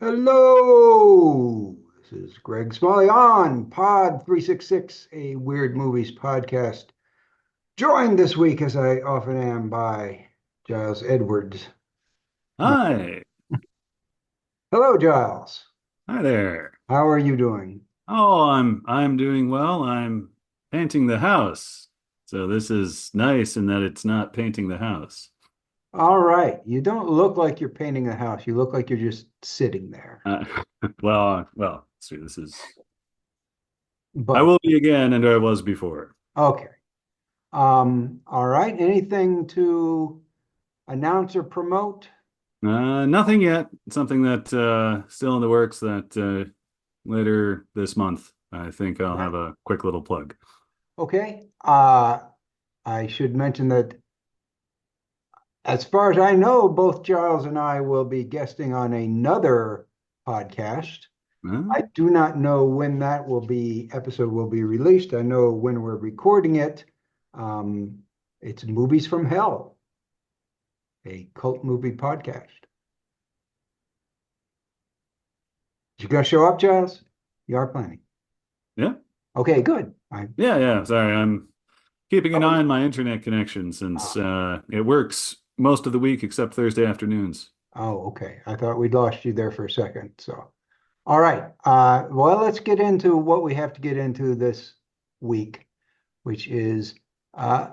Hello, this is Greg Smalley on Pod 366, a Weird Movies podcast. Joined this week, as I often am, by Giles Edwards. Hi. Hello, Giles. Hi there. How are you doing? Oh, I'm doing well. I'm painting the house. So this is nice in that it's not painting the house. All right. You don't look like you're painting a house. You look like you're just sitting there. Uh, well, see, this is I But will be again and I was before. okay. All right. Anything to announce or promote? Nothing yet. Something that still in the works that later this month I think I'll Okay. have a quick little plug. Okay. I should mention that as far as I know, both Giles and I will be guesting on another podcast. Uh, I do not know when episode will be released. I know when we're recording it. Um, it's Movies from Hell, a cult movie podcast. You gonna show up, Giles? You are planning. yeah. Okay, good. Yeah. Sorry, I'm keeping an eye Oh, on my internet connection since uh, it works most of the week except Thursday afternoons. okay. I thought we'd lost you there for a second. So, all right. Well, let's get into what we have to get into this week, which is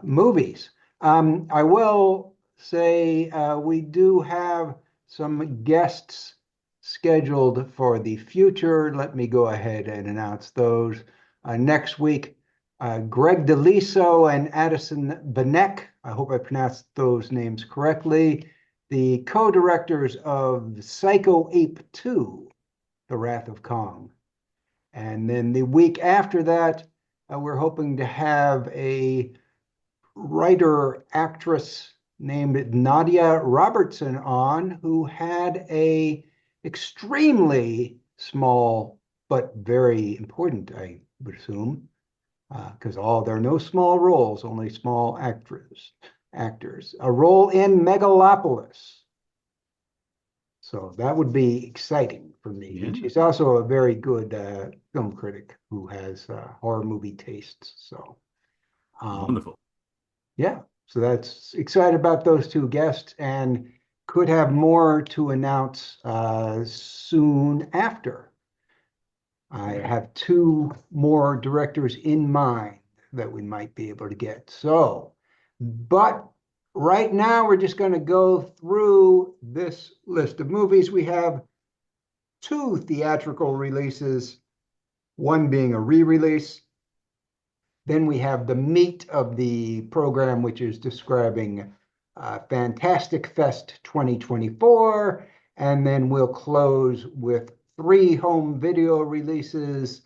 movies. I will say we do have some guests scheduled for the future. Let me go ahead and announce those. Next week, Greg DeLisio and Addison Binek. I hope I pronounced those names correctly. The co-directors of Psycho Ape 2, The Wrath of Kong. And then the week after that, we're hoping to have a writer actress named Nadia Robertson on, who had a extremely small but very important, I would assume, because there are no small roles, only small actors. A role in Megalopolis. So that would be exciting for me. And Yeah, she's also a very good film critic who has horror movie tastes. So, um, wonderful. yeah, so that's excited about those two guests and could have more to announce soon after. I have two more directors in mind that we might be able to get. So, but right now we're just going to go through this list of movies. We have two theatrical releases, one being a re-release. Then we have the meat of the program, which is describing Fantastic Fest 2024. And then we'll close with three home video releases,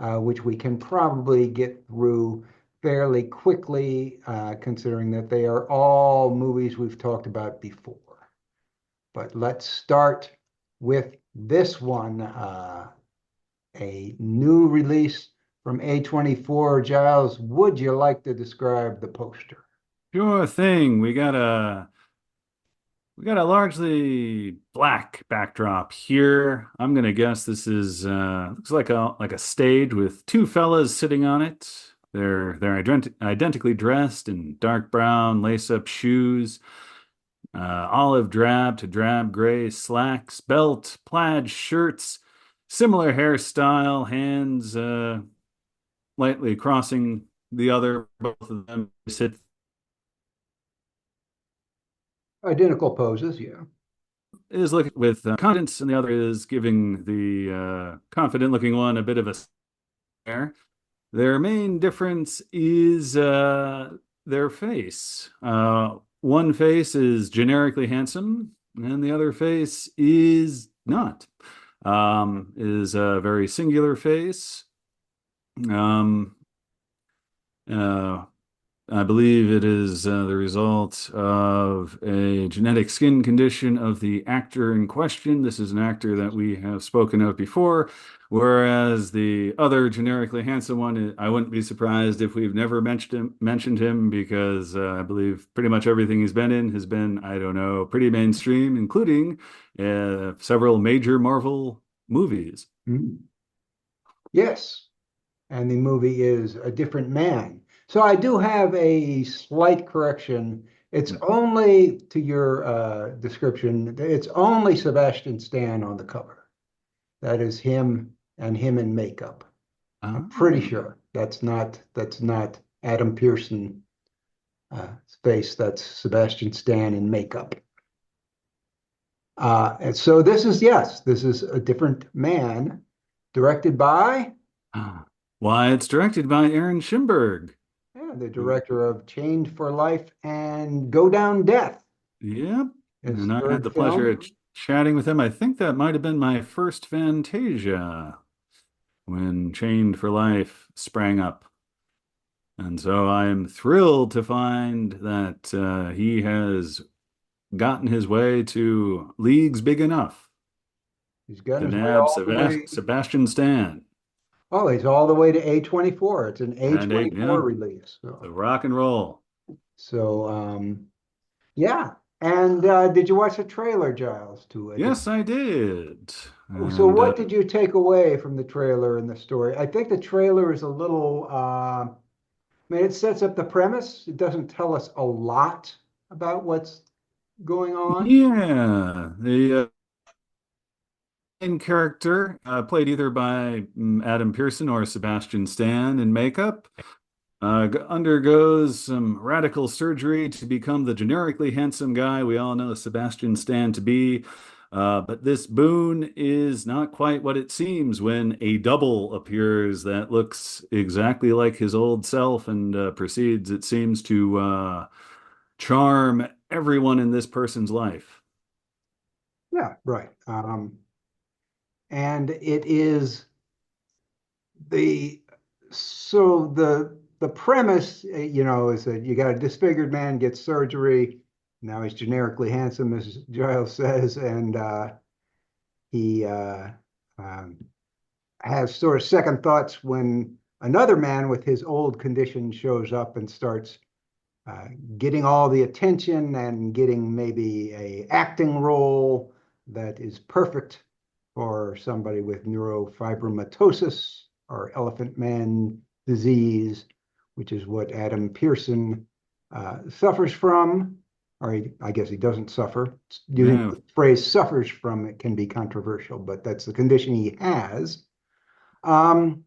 which we can probably get through fairly quickly, considering that they are all movies we've talked about before. But let's start with this one, a new release from A24. Giles, would you like to describe the poster? Sure thing. We got a largely black backdrop here. I'm gonna guess this is looks like a stage with two fellas sitting on it. They're identically dressed in dark brown lace-up shoes, olive drab to drab gray slacks, belt, plaid shirts, similar hairstyle, hands lightly crossing the other. Both of them sit Identical poses, yeah. is looking with confidence, and the other is giving the confident-looking one a bit of a stare. Their main difference is their face. One face is generically handsome, and the other face is not. Is a very singular face. Um, uh, I believe it is the result of a genetic skin condition of the actor in question. This is an actor that we have spoken of before, whereas the other generically handsome one, I wouldn't be surprised if we've never mentioned him because I believe pretty much everything he's been in has been, I don't know, pretty mainstream, including several major Marvel movies. Mm. Yes. And the movie is A Different Man. So I do have a slight correction. It's only to your description, it's only Sebastian Stan on the cover. That is him and him in makeup. I'm pretty Ah. sure that's not Adam Pearson face. That's Sebastian Stan in makeup. And so this is A Different Man, directed by Why, it's directed by Aaron Schimberg. the director of Chained for Life and Go Down Death, Yep. his And I had third the pleasure of film. chatting with him. I think that might have been my first Fantasia when Chained for Life sprang up. And so I'm thrilled to find that he has gotten his way to leagues big enough He's gotten to his way nab all the way. Sebastian Stan Oh, he's all the way to A24. It's an and eight, A24 yeah, release. the rock and roll. So, yeah. And did you watch the trailer, Giles, to it? Yes, I did. So And what did you take away from the trailer and the story? I think the trailer is a little, I mean, it sets up the premise. It doesn't tell us a lot about what's going on. yeah, the main character, played either by Adam Pearson or Sebastian Stan in makeup, undergoes some radical surgery to become the generically handsome guy we all know Sebastian Stan to be. But this boon is not quite what it seems when a double appears that looks exactly like his old self and proceeds, it seems, to charm everyone in this person's life. Yeah, right. And it is the so the premise, is that you got a disfigured man gets surgery. Now he's generically handsome, as Giles says, and he um, has sort of second thoughts when another man with his old condition shows up and starts uh, getting all the attention and getting maybe a acting role that is perfect for somebody with neurofibromatosis or elephant man disease, which is what Adam Pearson suffers from, or I guess he doesn't suffer. Using Yeah. the phrase suffers from it can be controversial, but that's the condition he has. Um,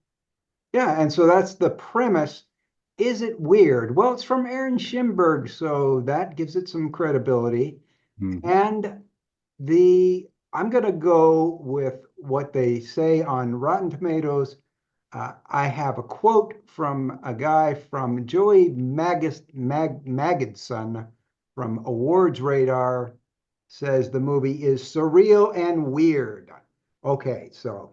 yeah, and so that's the premise. Is it weird? Well, it's from Aaron Schimberg, so that gives it some credibility. Mhm. And the I'm going to go with what they say on Rotten Tomatoes. I have a quote from a guy from Joey Magidson from Awards Radar says the movie is surreal and weird. Okay, so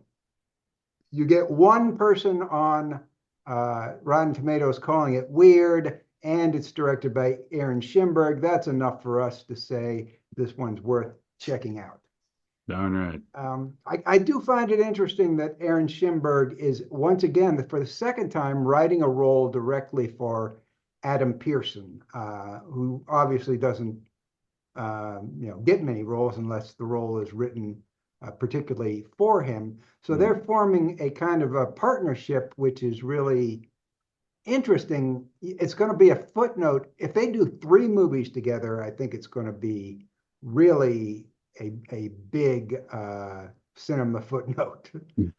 you get one person on Rotten Tomatoes calling it weird, and it's directed by Aaron Schimberg. That's enough for us to say this one's worth checking out. Darn right. I do find it interesting that Aaron Schimberg is once again, for the second time, writing a role directly for Adam Pearson, who obviously doesn't, get many roles unless the role is written particularly for him. So Mhm. they're forming a kind of a partnership, which is really interesting. It's going to be a footnote. If they do three movies together, I think it's going to be really a big cinema footnote. You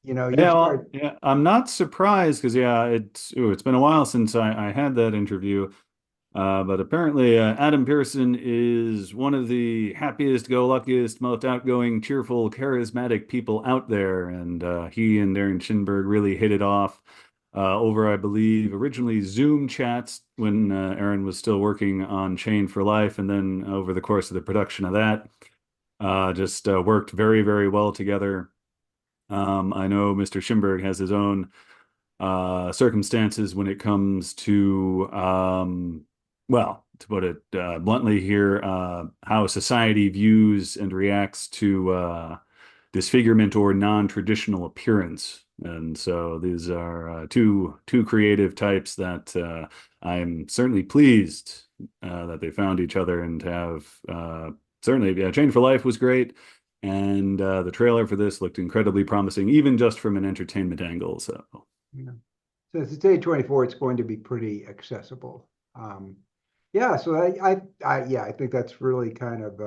Yeah, well, start. yeah, I'm not surprised because yeah, it's been a while since I had that interview. But apparently, Adam Pearson is one of the happiest, go luckiest, most outgoing, cheerful, charismatic people out there, and he and Darren Shinberg really hit it off over, I believe, originally Zoom chats when Aaron was still working on Chain for Life, and then over the course of the production of that, just worked very, very well together. I know Mr. Schimberg has his own circumstances when it comes to, well, to put it bluntly here, how society views and reacts to disfigurement or non-traditional appearance. And so these are two creative types that I'm certainly pleased that they found each other and have certainly, yeah, Chain for Life was great. And the trailer for this looked incredibly promising, even just from an entertainment angle. So, Yeah. Since it's A24, it's going to be pretty accessible. Yeah, so yeah, I think that's really kind of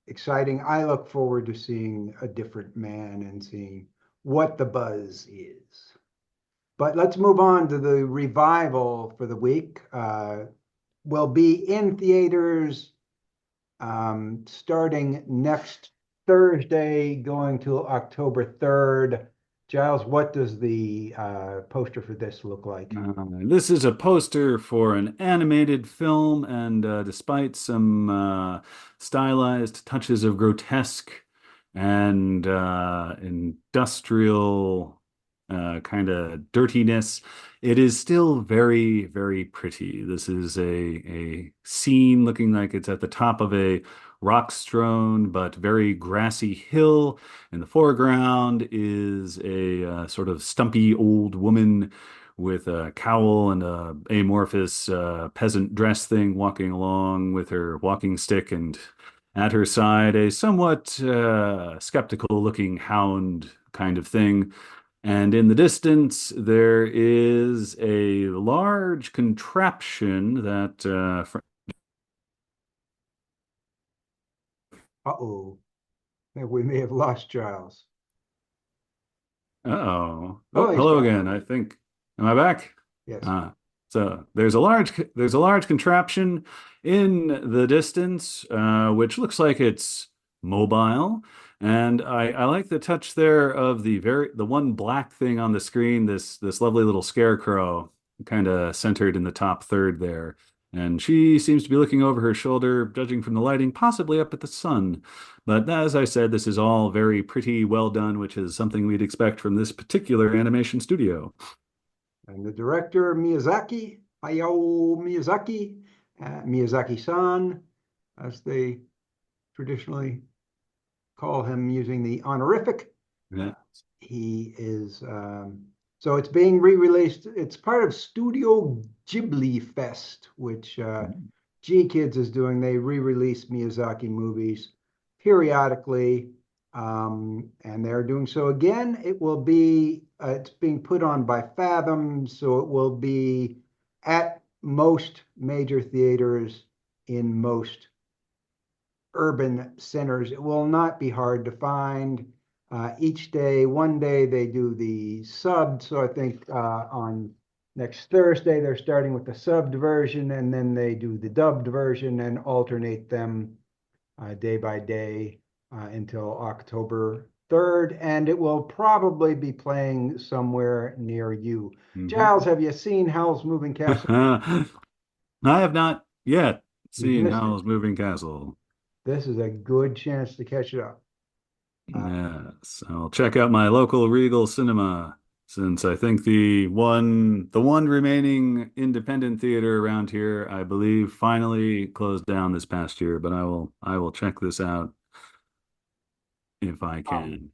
exciting. I look forward to seeing a different man and seeing what the buzz is. But let's move on to the revival for the week. Will be in theaters starting next Thursday, going to October 3rd. Giles, what does the poster for this look like? this is a poster for an animated film, and despite some stylized touches of grotesque and industrial kind of dirtiness, it is still very, very pretty. This is a scene looking like it's at the top of a rock-strewn but very grassy hill. In the foreground is a sort of stumpy old woman with a cowl and a amorphous peasant dress thing walking along with her walking stick, and at her side a somewhat skeptical looking hound kind of thing. And in the distance, there is a large contraption that, Uh-oh, we may have lost Giles. uh-oh. Oh, Oh, he's hello back. again. I think, am I back? Yes. So there's a large contraption in the distance, which looks like it's mobile. And I like the touch there of the one black thing on the screen, this lovely little scarecrow, kind of centered in the top third there. And she seems to be looking over her shoulder, judging from the lighting, possibly up at the sun. But as I said, this is all very pretty, well done, which is something we'd expect from this particular animation studio. And the director, Miyazaki, Hayao Miyazaki, Miyazaki-san, as they traditionally call him using the honorific. Yeah. He is, so it's being re-released. It's part of Studio Ghibli Fest, which GKids is doing. They re-release Miyazaki movies periodically, and they're doing so again. It will be, it's being put on by Fathom, so it will be at most major theaters in most urban centers. It will not be hard to find. Each day, one day they do the subbed. So I think on next Thursday, they're starting with the subbed version, and then they do the dubbed version and alternate them day by day until October 3rd. And it will probably be playing somewhere near you. Giles, have you seen Howl's Moving Castle? I have not yet You've seen missed it. Howl's Moving Castle. This is a good chance to catch it up. Yes, I'll check out my local Regal Cinema, since I think the one remaining independent theater around here, I believe, finally closed down this past year. But I will check this out if I can.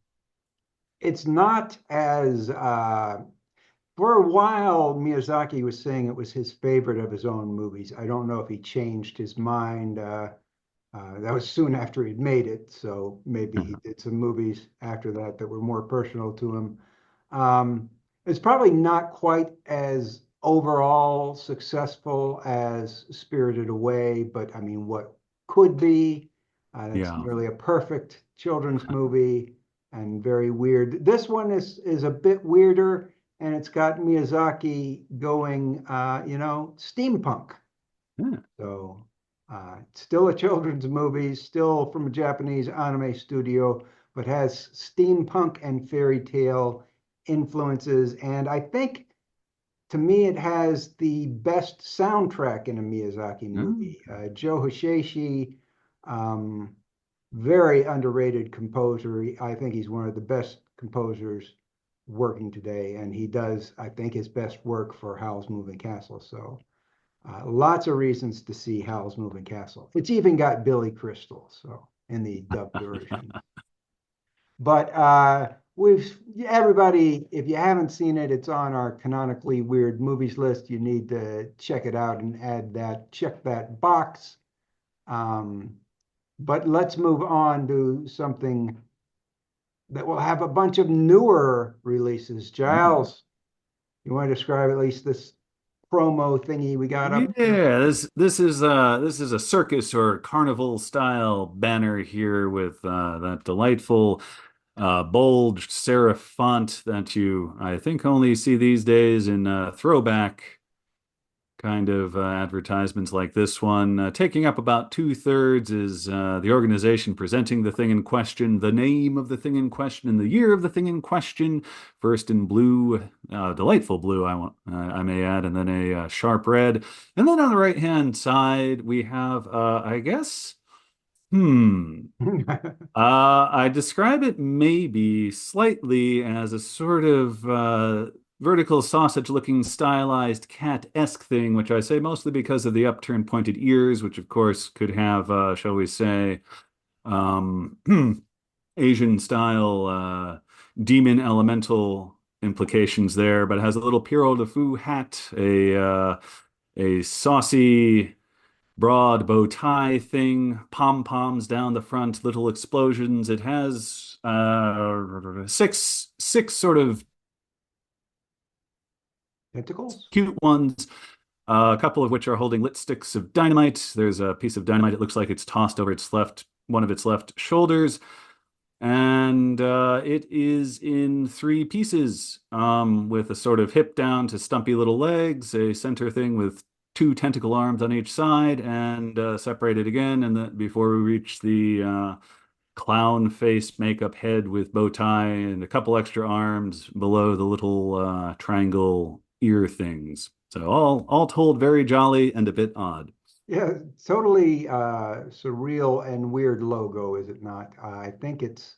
It's not as for a while, Miyazaki was saying it was his favorite of his own movies. I don't know if he changed his mind. That was soon after he'd made it, so maybe he did some movies after that that were more personal to him. It's probably not quite as overall successful as Spirited Away, but I mean, what could be? That's Yeah. nearly a perfect children's movie and very weird. This one is a bit weirder, and it's got Miyazaki going, steampunk. Yeah. So still a children's movie, still from a Japanese anime studio, but has steampunk and fairy tale influences. And I think, to me, it has the best soundtrack in a Miyazaki movie. Joe Hisaishi, very underrated composer. I think he's one of the best composers working today, and he does, I think, his best work for Howl's Moving Castle. So lots of reasons to see Howl's Moving Castle. It's even got Billy Crystal, so in the dubbed version. But we've everybody, if you haven't seen it, it's on our canonically weird movies list. You need to check it out and check that box. But let's move on to something that will have a bunch of newer releases. Giles, you want to describe at least this promo thingy we got up there? Yeah, this is a circus or carnival style banner here with that delightful bold serif font that you I think only see these days in throwback kind of advertisements like this one. Taking up about two-thirds is the organization presenting the thing in question, the name of the thing in question, and the year of the thing in question. First in blue, delightful blue, I may add, and then a sharp red. And then on the right-hand side, we have, I guess, I describe it maybe slightly as a sort of vertical sausage-looking stylized cat-esque thing, which I say mostly because of the upturned pointed ears, which of course could have, shall we say, um, Asian-style demon elemental implications there, but it has a little Pierrot le Fou hat, a saucy broad bow tie thing, pom-poms down the front, little explosions. It has six sort of Tentacles? cute ones, a couple of which are holding lit sticks of dynamite. There's a piece of dynamite. It looks like it's tossed over one of its left shoulders. And it is in three pieces, with a sort of hip down to stumpy little legs, a center thing with two tentacle arms on each side, and separated again. And then before we reach the clown face makeup head with bow tie and a couple extra arms below the little triangle ear things. So all told, very jolly and a bit odd. Yeah, totally surreal and weird logo, is it not? I think it's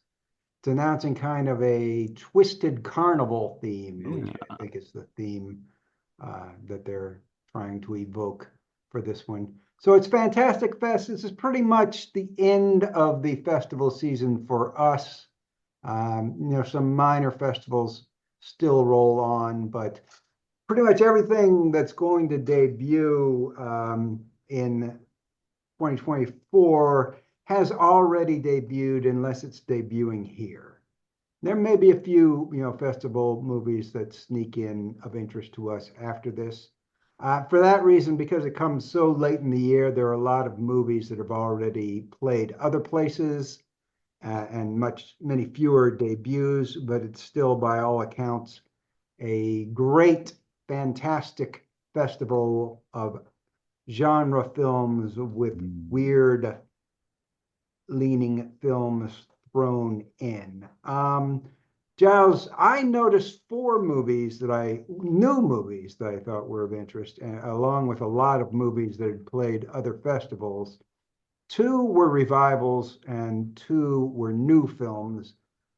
announcing kind of a twisted carnival theme, which I Yeah. think is the theme that they're trying to evoke for this one. So it's Fantastic Fest. This is pretty much the end of the festival season for us. Some minor festivals still roll on, but pretty much everything that's going to debut in 2024 has already debuted unless it's debuting here. There may be a few, festival movies that sneak in of interest to us after this. For that reason, because it comes so late in the year, there are a lot of movies that have already played other places and many fewer debuts, but it's still, by all accounts, a great, fantastic festival of genre films with weird leaning films thrown in. Giles, I noticed new movies that I thought were of interest, along with a lot of movies that had played other festivals. Two were revivals and two were new films.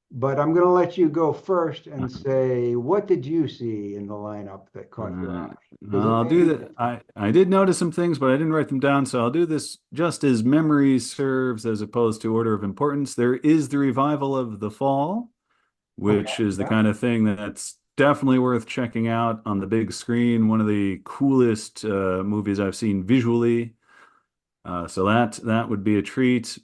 But I'm going to let you go first and say, what did you see in the lineup that caught your Uh, eye? Because it I'll may do be that. different. I did notice some things, but I didn't write them down, so I'll do this just as memory serves as opposed to order of importance. There is the revival of The Fall, Okay, which is the yeah. kind of thing that's definitely worth checking out on the big screen. One of the coolest movies I've seen visually. So that would be a treat.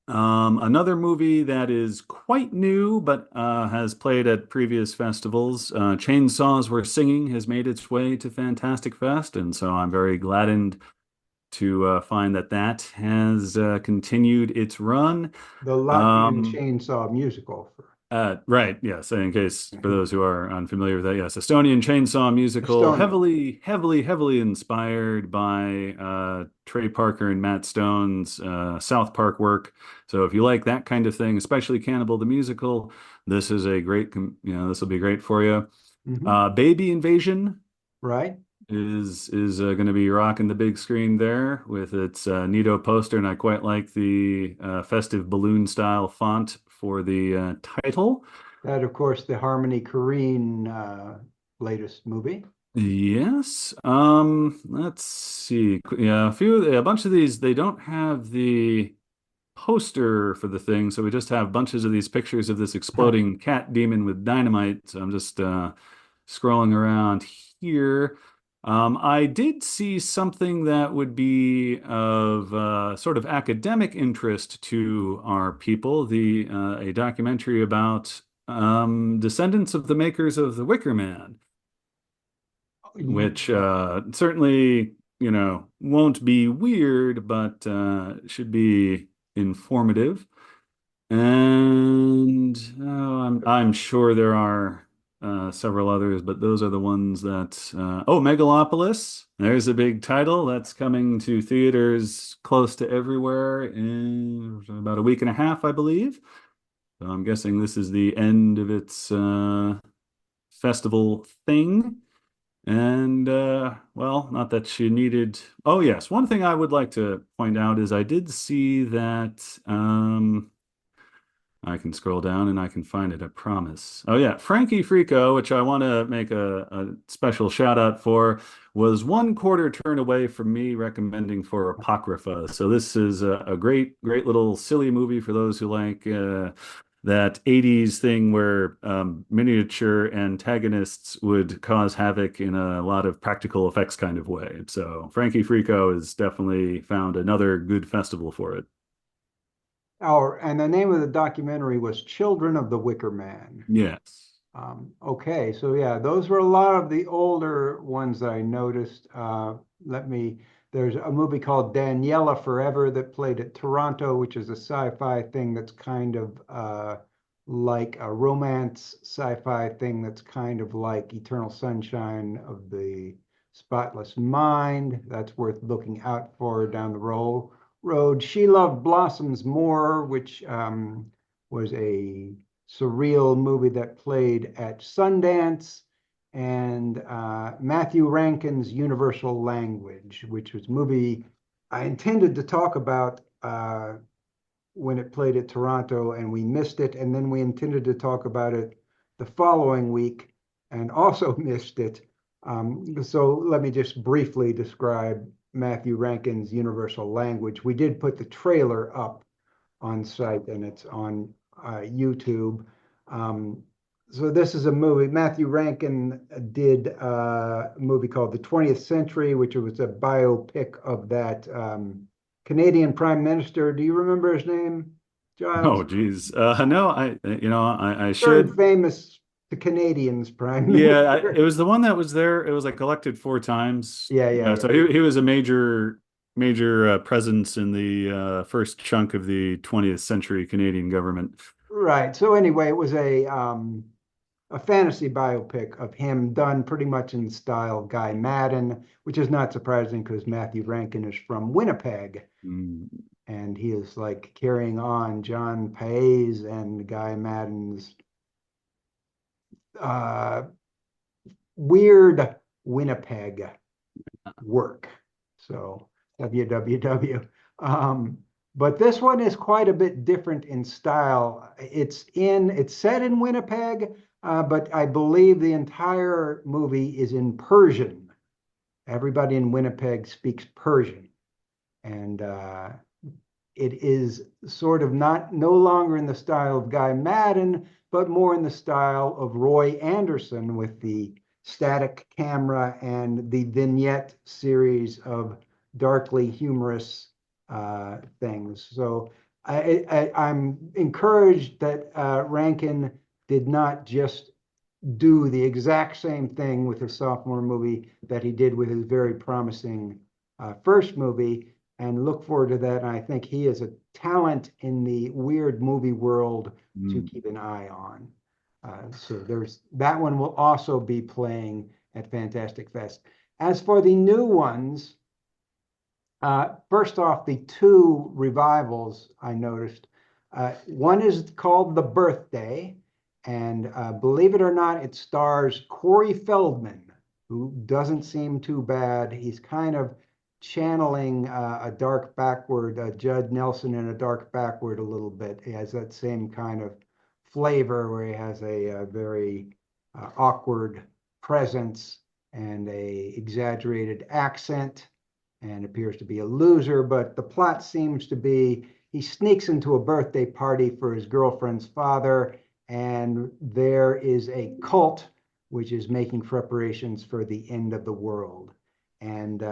Another movie that is quite new but has played at previous festivals, Chainsaws Were Singing, has made its way to Fantastic Fest, and so I'm very gladdened to find that has continued its run. The Latvian Um, Chainsaw musical for right, yes. In case for those who are unfamiliar with that, yes, Estonian Chainsaw Musical, Estonian. heavily inspired by Trey Parker and Matt Stone's South Park work. So if you like that kind of thing, especially Cannibal the Musical, this is a this will be great for you. Hmm. Baby Invasion Right? is going to be rocking the big screen there with its Nito poster, and I quite like the festive balloon style font for the title. That, of course, the Harmony Korine latest movie. Yes. Let's see. Yeah, a bunch of these, they don't have the poster for the thing, so we just have bunches of these pictures of this exploding cat demon with dynamite. So I'm just scrolling around here. I did see something that would be of sort of academic interest to our people, the a documentary about descendants of the makers of the Wicker Man, which certainly, won't be weird, but should be informative. And I'm sure there are several others, but those are the ones that. Oh, Megalopolis. There's a big title that's coming to theaters close to everywhere in about a week and a half, I believe. So I'm guessing this is the end of its festival thing. And well, not that she needed. Oh, yes. One thing I would like to point out is I did see that I can scroll down and I can find it, I promise. Oh, yeah. Frankie Frico, which I want to make a special shout out for, was one quarter turn away from me recommending for Apocrypha. So this is a great, great little silly movie for those who like that 80s thing where miniature antagonists would cause havoc in a lot of practical effects kind of way. So Frankie Frico has definitely found another good festival for it. Oh, and the name of the documentary was Children of the Wicker Man. Yes. Okay, so yeah, those were a lot of the older ones that I noticed. There's a movie called Daniela Forever that played at Toronto, which is a sci-fi thing that's kind of like a romance sci-fi thing that's kind of like Eternal Sunshine of the Spotless Mind. That's worth looking out for down the road. She Loved Blossoms More, which was a surreal movie that played at Sundance, and Matthew Rankin's Universal Language, which was a movie I intended to talk about when it played at Toronto, and we missed it, and then we intended to talk about it the following week and also missed it. So let me just briefly describe Matthew Rankin's Universal Language. We did put the trailer up on site, and it's on YouTube. So this is a movie. Matthew Rankin did a movie called The 20th Century, which was a biopic of that Canadian Prime Minister. Do you remember his name, Oh, Giles? geez. No, I Third should. famous the Canadians Prime Yeah, it Minister. was the one that was there. It was like elected four times. Yeah, yeah, So yeah. he was a major presence in the first chunk of the 20th century Canadian government. Right. So anyway, it was a fantasy biopic of him done pretty much in the style of Guy Madden, which is not surprising because Matthew Rankin is from Winnipeg, Mm, and he is like carrying on John Paez and Guy Madden's uh, weird Winnipeg work. So WWW. But this one is quite a bit different in style. It's set in Winnipeg, but I believe the entire movie is in Persian. Everybody in Winnipeg speaks Persian, and it is sort of no longer in the style of Guy Madden, but more in the style of Roy Anderson with the static camera and the vignette series of darkly humorous things. So I'm encouraged that Rankin did not just do the exact same thing with his sophomore movie that he did with his very promising first movie, and look forward to that. And I think he is a talent in the weird movie world to mm. keep an eye on. So there's that one will also be playing at Fantastic Fest. As for the new ones, first off, the two revivals I noticed. One is called The Birthday, and believe it or not, it stars Corey Feldman, who doesn't seem too bad. He's kind of channeling a dark backward, Judd Nelson in a dark backward a little bit. He has that same kind of flavor, where he has a very awkward presence and a exaggerated accent and appears to be a loser. But the plot seems to be he sneaks into a birthday party for his girlfriend's father, and there is a cult which is making preparations for the end of the world. And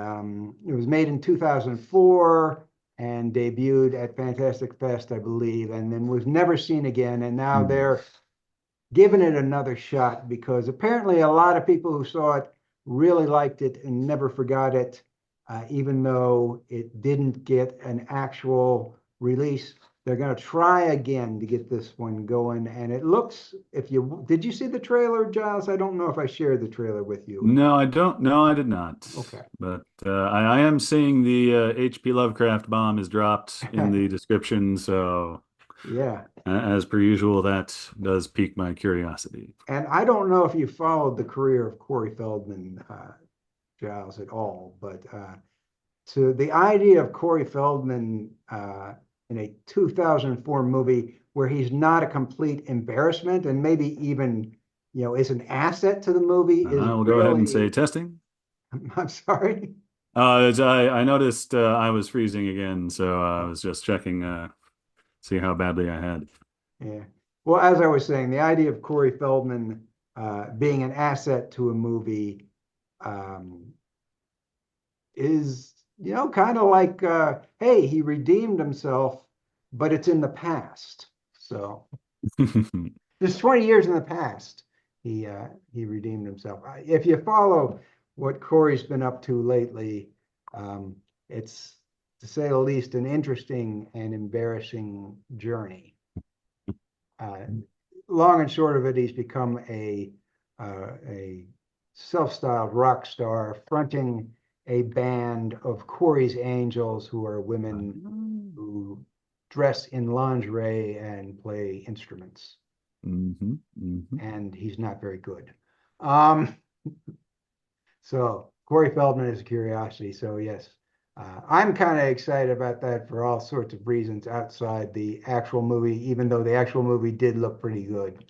it was made in 2004 and debuted at Fantastic Fest, I believe, and then was never seen again. And now they're giving it another shot because apparently a lot of people who saw it really liked it and never forgot it, even though it didn't get an actual release. They're going to try again to get this one going. And it looks, did you see the trailer, Giles? I don't know if I shared the trailer with you. No, I don't. No, I did not. Okay. But I am seeing the H.P. Lovecraft bomb is dropped in the description. So yeah. As per usual, that does pique my curiosity. And I don't know if you followed the career of Corey Feldman, Giles, at all, but so the idea of Corey Feldman in a 2004 movie where he's not a complete embarrassment and maybe even, is an asset to the movie is I will go ahead and say testing. I'm sorry. I noticed I was freezing again, so I was just checking, see how badly I had. Yeah. Well, as I was saying, the idea of Corey Feldman being an asset to a movie is, kind of like, hey, he redeemed himself, but it's in the past. So just 20 years in the past, he redeemed himself. If you follow what Corey's been up to lately, it's, to say the least, an interesting and embarrassing journey. Long and short of it, he's become a self-styled rock star fronting a band of Corey's Angels, who are women who dress in lingerie and play instruments. And he's not very good. So Corey Feldman is a curiosity. So yes, I'm kind of excited about that for all sorts of reasons outside the actual movie, even though the actual movie did look pretty good.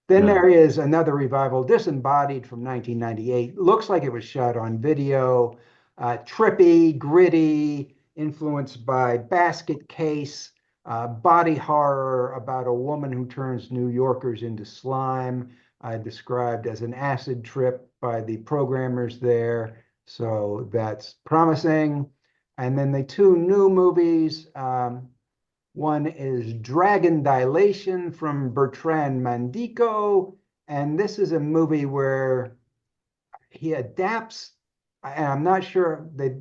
Then there is another revival, Disembodied, from 1998. Looks like it was shot on video. Trippy, gritty, influenced by Basket Case, body horror about a woman who turns New Yorkers into slime, described as an acid trip by the programmers there. So that's promising. And then the two new movies, one is Dragon Dilation from Bertrand Mandico. And this is a movie where he adapts, and I'm not sure, they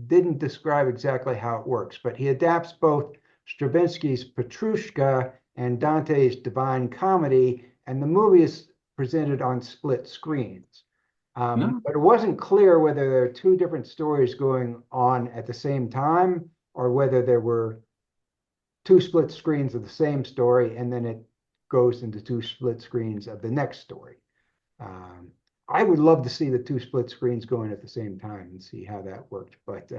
didn't describe exactly how it works, but he adapts both Stravinsky's Petrushka and Dante's Divine Comedy, and the movie is presented on split screens. But it wasn't clear whether there are two different stories going on at the same time or whether there were two split screens of the same story and then it goes into two split screens of the next story. I would love to see the two split screens going at the same time and see how that worked. But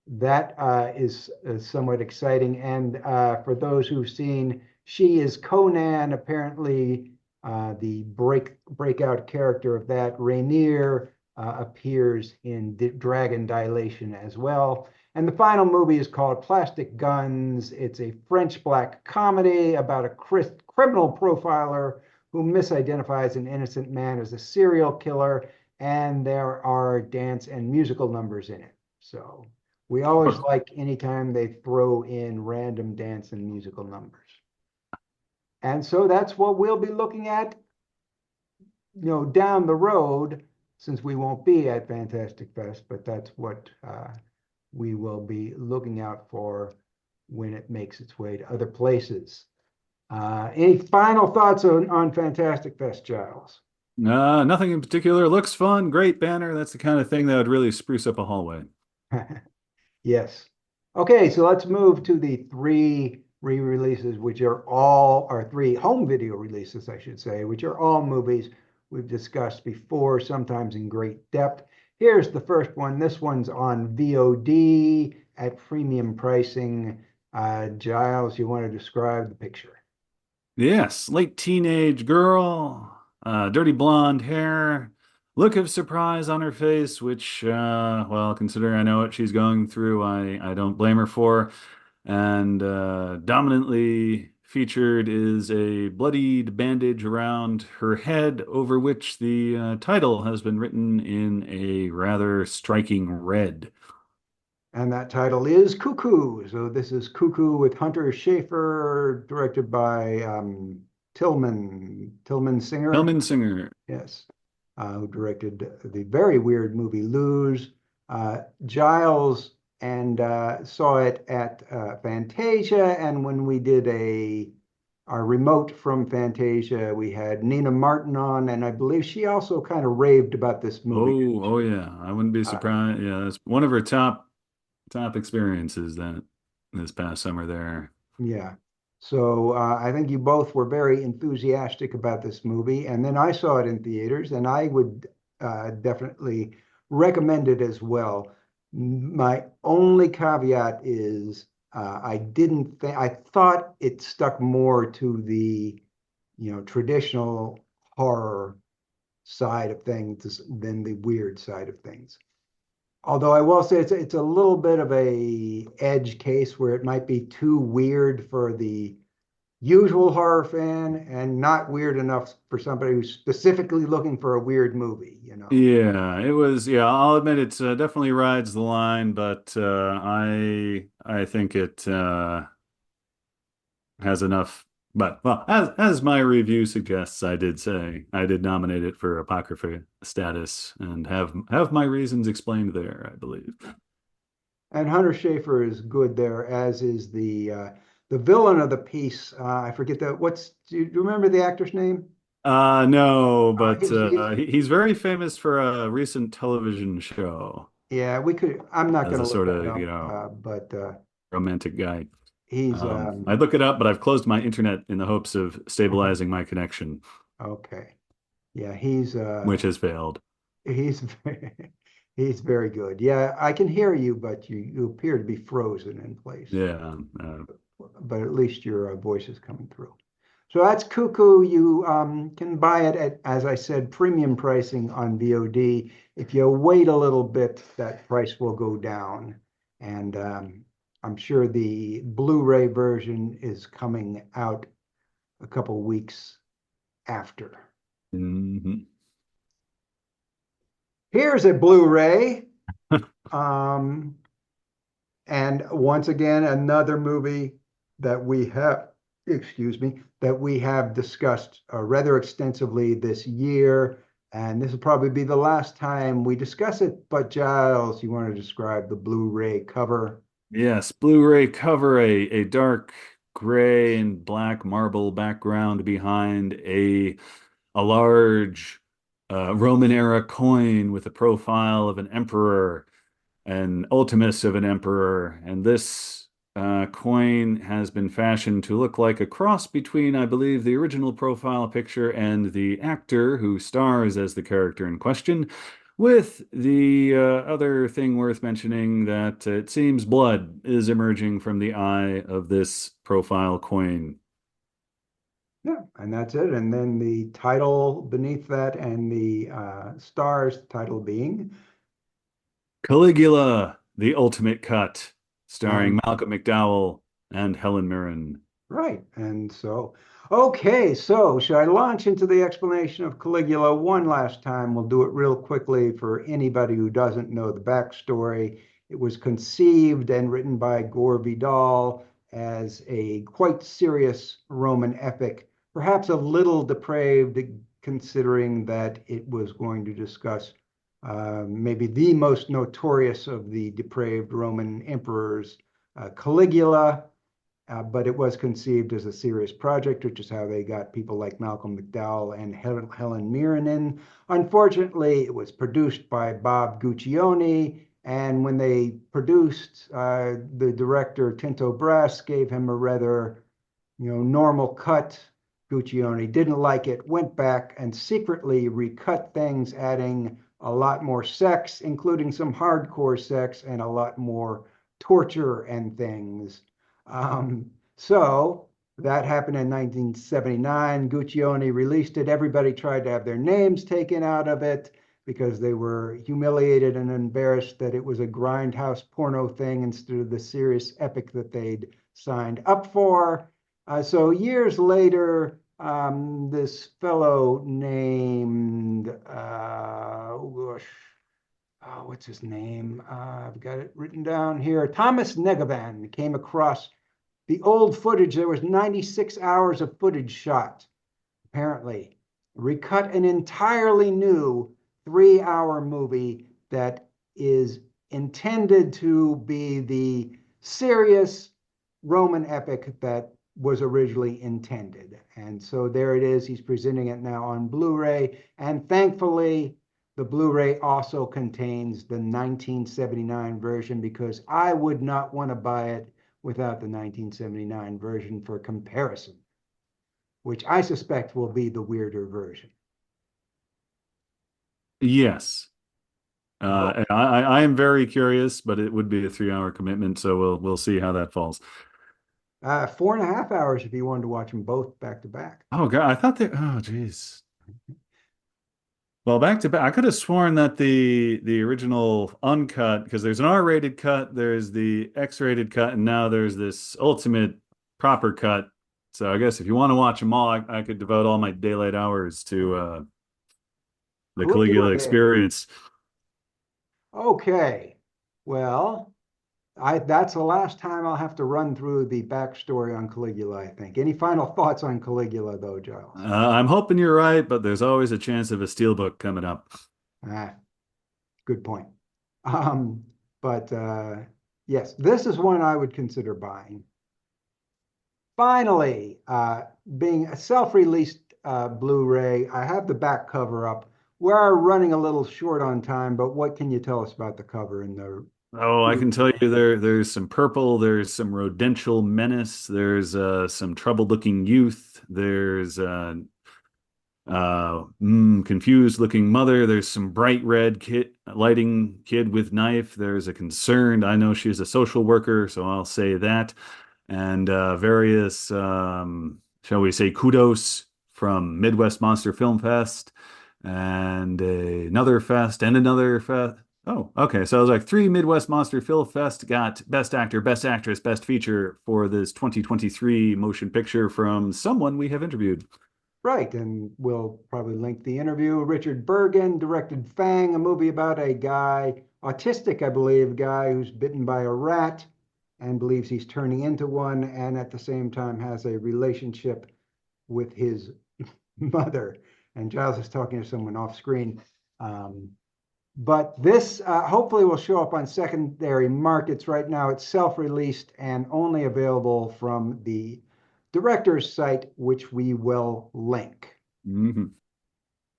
that is somewhat exciting. And for those who've seen She is Conan, apparently the breakout character of that, Rainier, appears in Dragon Dilation as well. And the final movie is called Plastic Guns. It's a French black comedy about a criminal profiler who misidentifies an innocent man as a serial killer, and there are dance and musical numbers in it. So we always like anytime they throw in random dance and musical numbers. And so that's what we'll be looking at, down the road, since we won't be at Fantastic Fest, but that's what we will be looking out for when it makes its way to other places. Any final thoughts on Fantastic Fest, Giles? Nothing in particular. Looks fun. Great banner. That's the kind of thing that would really spruce up a hallway. Yes. Okay, so let's move to the three re-releases, which are all, or three home video releases, I should say, which are all movies we've discussed before, sometimes in great depth. Here's the first one. This one's on VOD at premium pricing. Giles, you want to describe the picture? Yes, late teenage girl, dirty blonde hair, look of surprise on her face, which, well, considering I know what she's going through, I don't blame her for. And dominantly featured is a bloodied bandage around her head, over which the title has been written in a rather striking red. And that title is Cuckoo. So this is Cuckoo with Hunter Schafer, directed by Tillman Singer. Hellman Singer. Yes, who directed the very weird movie Lose. Giles and saw it at Fantasia, and when we did our remote from Fantasia, we had Nina Martin on, and I believe she also kind of raved about this movie. Oh yeah, I wouldn't be Uh, surprised. Yeah, that's one of her top experiences that this past summer there. Yeah. So I think you both were very enthusiastic about this movie. And then I saw it in theaters, and I would definitely recommend it as well. My only caveat is I didn't think, I thought it stuck more to the, traditional horror side of things than the weird side of things. Although I will say it's a little bit of a edge case where it might be too weird for the usual horror fan and not weird enough for somebody who's specifically looking for a weird movie. Yeah, it was. Yeah, I'll admit it definitely rides the line, but I think it has enough. But well, as my review suggests, I did nominate it for Apocrypha status and have my reasons explained there, I believe. And Hunter Schafer is good there, as is the villain of the piece. I forget that. Do you remember the actor's name? No, but He's he's very famous for a recent television show yeah. We could. I'm not as going a to look sort that of, up, but romantic guy. he's I'd look it up, but I've closed my internet in the hopes of stabilizing my connection, okay. Yeah, he's which has failed. he's he's very good. Yeah, I can hear you, but you appear to be frozen in place. Yeah. But at least your voice is coming through. So that's Cuckoo. You can buy it at, as I said, premium pricing on VOD. If you wait a little bit, that price will go down. And I'm sure the Blu-ray version is coming out a couple weeks after. Mhm. Here's a Blu-ray. Um, and once again, another movie that we have, excuse me, that we have discussed rather extensively this year. And this will probably be the last time we discuss it. But Giles, you want to describe the Blu-ray cover? Yes, Blu-ray cover, a dark gray and black marble background behind a large Roman era coin with a profile of an emperor, an ultimus of an emperor, and this coin has been fashioned to look like a cross between, I believe, the original profile picture and the actor who stars as the character in question. With the other thing worth mentioning that it seems blood is emerging from the eye of this profile coin. Yeah, and that's it. And then the title beneath that and the stars title being, Caligula, the ultimate cut, starring and Malcolm McDowell and Helen Mirren. right. And so, okay, so should I launch into the explanation of Caligula one last time? We'll do it real quickly for anybody who doesn't know the backstory. It was conceived and written by Gore Vidal as a quite serious Roman epic, perhaps a little depraved considering that it was going to discuss maybe the most notorious of the depraved Roman emperors, Caligula, but it was conceived as a serious project, which is how they got people like Malcolm McDowell and Helen Mirren in. Unfortunately, it was produced by Bob Guccione, and when they produced, the director Tinto Brass gave him a rather, normal cut. Guccione didn't like it, went back and secretly recut things, adding a lot more sex, including some hardcore sex and a lot more torture and things. So That happened in 1979. Guccione released it. Everybody tried to have their names taken out of it because they were humiliated and embarrassed that it was a grindhouse porno thing instead of the serious epic that they'd signed up for. So years later, this fellow named, what's his name? I've got it written down here. Thomas Negavan came across the old footage. There was 96 hours of footage shot, apparently. Recut an entirely new 3-hour movie that is intended to be the serious Roman epic that was originally intended. And so there it is. He's presenting it now on Blu-ray. And thankfully, the Blu-ray also contains the 1979 version because I would not want to buy it without the 1979 version for comparison, which I suspect will be the weirder version. Yes. And I am very curious, but it would be a 3-hour commitment, so we'll see how that falls. 4.5 hours if you wanted to watch them both back to back. Oh God, I thought oh geez. Well, back to back, I could have sworn that the original uncut, because there's an R-rated cut, there's the X-rated cut, and now there's this ultimate proper cut. So I guess if you want to watch them all, I could devote all my daylight hours to the Caligula experience. Okay. Well, that's the last time I'll have to run through the backstory on Caligula, I think. Any final thoughts on Caligula, though, Giles? I'm hoping you're right, but there's always a chance of a steelbook coming up. Good point. But yes, this is one I would consider buying. Finally, being a self-released Blu-ray, I have the back cover up. We're running a little short on time, but what can you tell us about the cover and the Oh, I can tell you there's some purple, there's some rodential menace, there's some troubled-looking youth, there's confused looking mother, there's some bright red lighting kid with knife, there's a concerned, I know she's a social worker, so I'll say that, and various shall we say kudos from Midwest Monster Film Fest and another fest and another fest. Oh, okay. So it was like 3 Midwest Monster Film Fest got Best Actor, Best Actress, Best Feature for this 2023 motion picture from someone we have interviewed. Right, and we'll probably link the interview. Richard Bergen directed Fang, a movie about a guy, autistic, I believe, guy who's bitten by a rat and believes he's turning into one, and at the same time has a relationship with his mother. And Giles is talking to someone off screen. But this hopefully will show up on secondary markets. Right now, it's self-released and only available from the director's site, which we will link. Mm-hmm.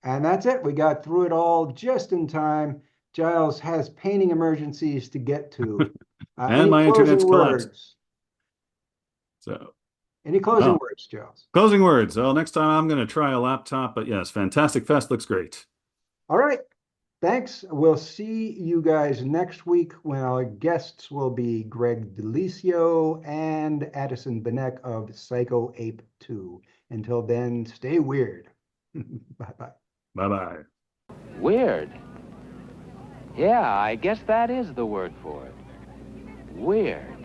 And that's it. We got through it all just in time. Giles has painting emergencies to get to. And my internet's collapsed. So, any closing words, Giles? Closing words. Well, next time I'm going to try a laptop, but yes, fantastic fest. Looks great. All right. Thanks. We'll see you guys next week when our guests will be Greg DeLisio and Addison Binek of Psycho Ape 2. Until then, stay weird. Bye-bye. Bye-bye. Weird? Yeah, I guess that is the word for it. Weird.